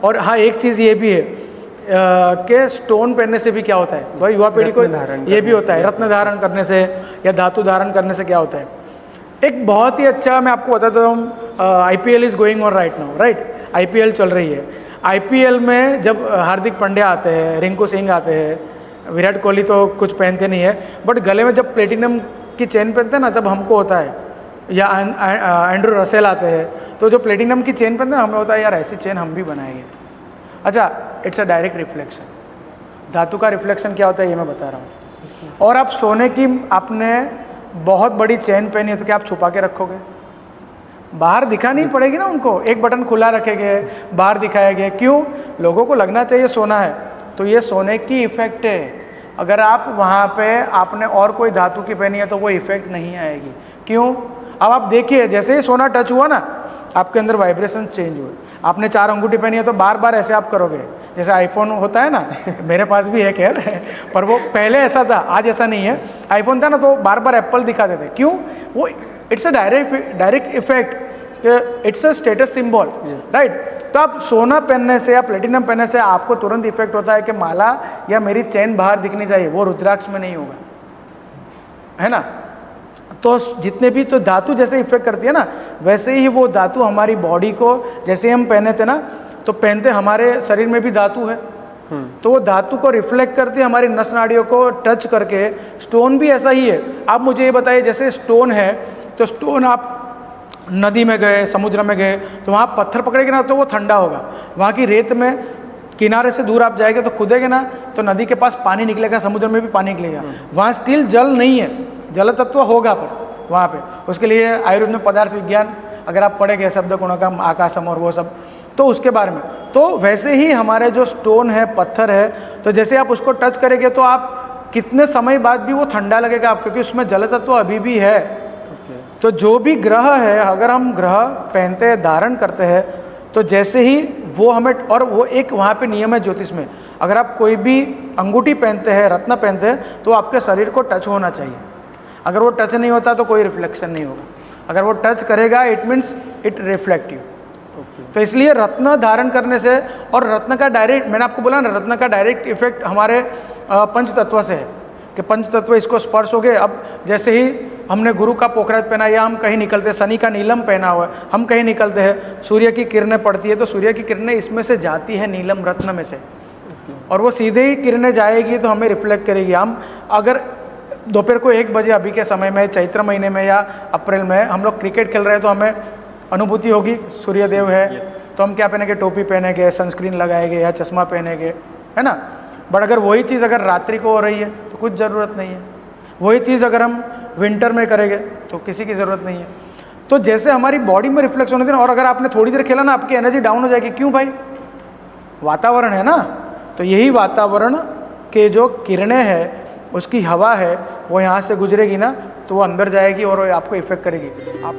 और हाँ, एक चीज़ ये भी है कि स्टोन पहनने से भी क्या होता है भाई, युवा पीढ़ी को ये भी होता है, रत्न धारण करने से या धातु धारण करने से क्या होता है। एक बहुत ही अच्छा मैं आपको बताता हूँ, IPL is going on right now, right, IPL चल रही है। IPL में जब हार्दिक पांड्या आते हैं, रिंकू सिंह आते हैं, विराट कोहली तो कुछ पहनते नहीं है, बट गले में जब प्लेटिनम की चेन पहनते हैं ना तब हमको होता है, या एंड्रू रसेल आते हैं तो जो प्लेटिनम की चेन पहनते हैं हमें होता है यार ऐसी चेन हम भी बनाएंगे। अच्छा, इट्स अ डायरेक्ट रिफ्लेक्शन। धातु का रिफ्लेक्शन क्या होता है ये मैं बता रहा हूँ। और आप सोने की आपने बहुत बड़ी चेन पहनी है तो क्या आप छुपा के रखोगे? बाहर दिखा नहीं पड़ेगी ना उनको, एक बटन खुला रखेंगे, बाहर दिखाएंगे, क्यों? लोगों को लगना चाहिए सोना है। तो ये सोने की इफेक्ट है। अगर आप वहाँ पे आपने और कोई धातु की पहनी है तो वो इफेक्ट नहीं आएगी। क्यों? अब आप देखिए, जैसे ही सोना टच हुआ ना आपके अंदर वाइब्रेशन चेंज हुए। आपने 4 अंगूठी पहनी है तो बार बार ऐसे आप करोगे, जैसे आईफोन होता है ना मेरे पास भी है खैर पर वो पहले ऐसा था, आज ऐसा नहीं है। आईफोन था ना तो बार बार एप्पल दिखाते थे, क्यों? वो it's a direct effect, it's a status symbol, right. तो आप सोना पहनने से या प्लेटिनम पहनने से आपको तुरंत इफेक्ट होता है कि माला या मेरी चेन बाहर दिखनी चाहिए, वो रुद्राक्ष में नहीं होगा, है ना। तो जितने भी तो धातु जैसे इफेक्ट करती है ना, वैसे ही वो धातु हमारी बॉडी को, जैसे हम पहने थे ना तो पहनते हमारे शरीर में भी धातु है, तो वो धातु को रिफ्लेक्ट करती है हमारी नस नाड़ियों को टच करके। स्टोन भी ऐसा ही है। आप मुझे ये बताइए, जैसे स्टोन है तो स्टोन आप नदी में गए, समुद्र में गए तो वहाँ पत्थर पकड़ेंगे ना तो वो ठंडा होगा। वहाँ की रेत में किनारे से दूर आप जाएंगे तो खुदेंगे ना तो नदी के पास पानी निकलेगा, समुद्र में भी पानी निकलेगा। वहाँ स्टिल जल नहीं है, जल तत्व होगा पर वहाँ पे। उसके लिए आयुर्वेद में पदार्थ विज्ञान अगर आप पढ़ेंगे शब्द गुणकम आकाशम और वो सब, तो उसके बारे में। तो वैसे ही हमारे जो स्टोन है, पत्थर है, तो जैसे आप उसको टच करेंगे तो आप कितने समय बाद भी वो ठंडा लगेगा आप, क्योंकि उसमें जल तत्व अभी भी है। तो जो भी ग्रह है, अगर हम ग्रह पहनते हैं, धारण करते हैं, तो जैसे ही वो हमें, और वो एक वहाँ पे नियम है ज्योतिष में, अगर आप कोई भी अंगूठी पहनते हैं, रत्न पहनते हैं, तो आपके शरीर को टच होना चाहिए। अगर वो टच नहीं होता तो कोई रिफ्लेक्शन नहीं होगा। अगर वो टच करेगा it means it reflect you. तो इसलिए रत्न धारण करने से, और रत्न का डायरेक्ट, मैंने आपको बोला ना, रत्न का डायरेक्ट इफेक्ट हमारे पंच तत्व से है कि पंच तत्व इसको स्पर्श हो गए। अब जैसे ही हमने गुरु का पोखराज पहना या हम कहीं निकलते हैं, शनि का नीलम पहना हुआ है, हम कहीं निकलते हैं, सूर्य की किरणें पड़ती है तो सूर्य की किरणें इसमें से जाती है नीलम रत्न में से, और वो सीधे ही किरणें जाएगी तो हमें रिफ्लेक्ट करेगी। हम अगर दोपहर को 1 बजे अभी के समय में, चैत्र महीने में या अप्रैल में हम लोग क्रिकेट खेल रहे हैं तो हमें अनुभूति होगी सूर्यदेव है, तो हम क्या पहनेंगे? टोपी पहनेंगे, सनस्क्रीन लगाएंगे या चश्मा पहनेंगे, है ना। बट अगर वही चीज़ अगर रात्रि को हो रही है तो कुछ ज़रूरत नहीं है। वही चीज़ अगर हम विंटर में करेंगे तो किसी की ज़रूरत नहीं है। तो जैसे हमारी बॉडी में रिफ्लेक्शन होती है ना, और अगर आपने थोड़ी देर खेला ना आपकी एनर्जी डाउन हो जाएगी। क्यों भाई? वातावरण है ना। तो यही वातावरण के जो किरणें हैं, उसकी हवा है, वो यहाँ से गुजरेगी ना तो वो अंदर जाएगी और वो आपको इफेक्ट करेगी। आप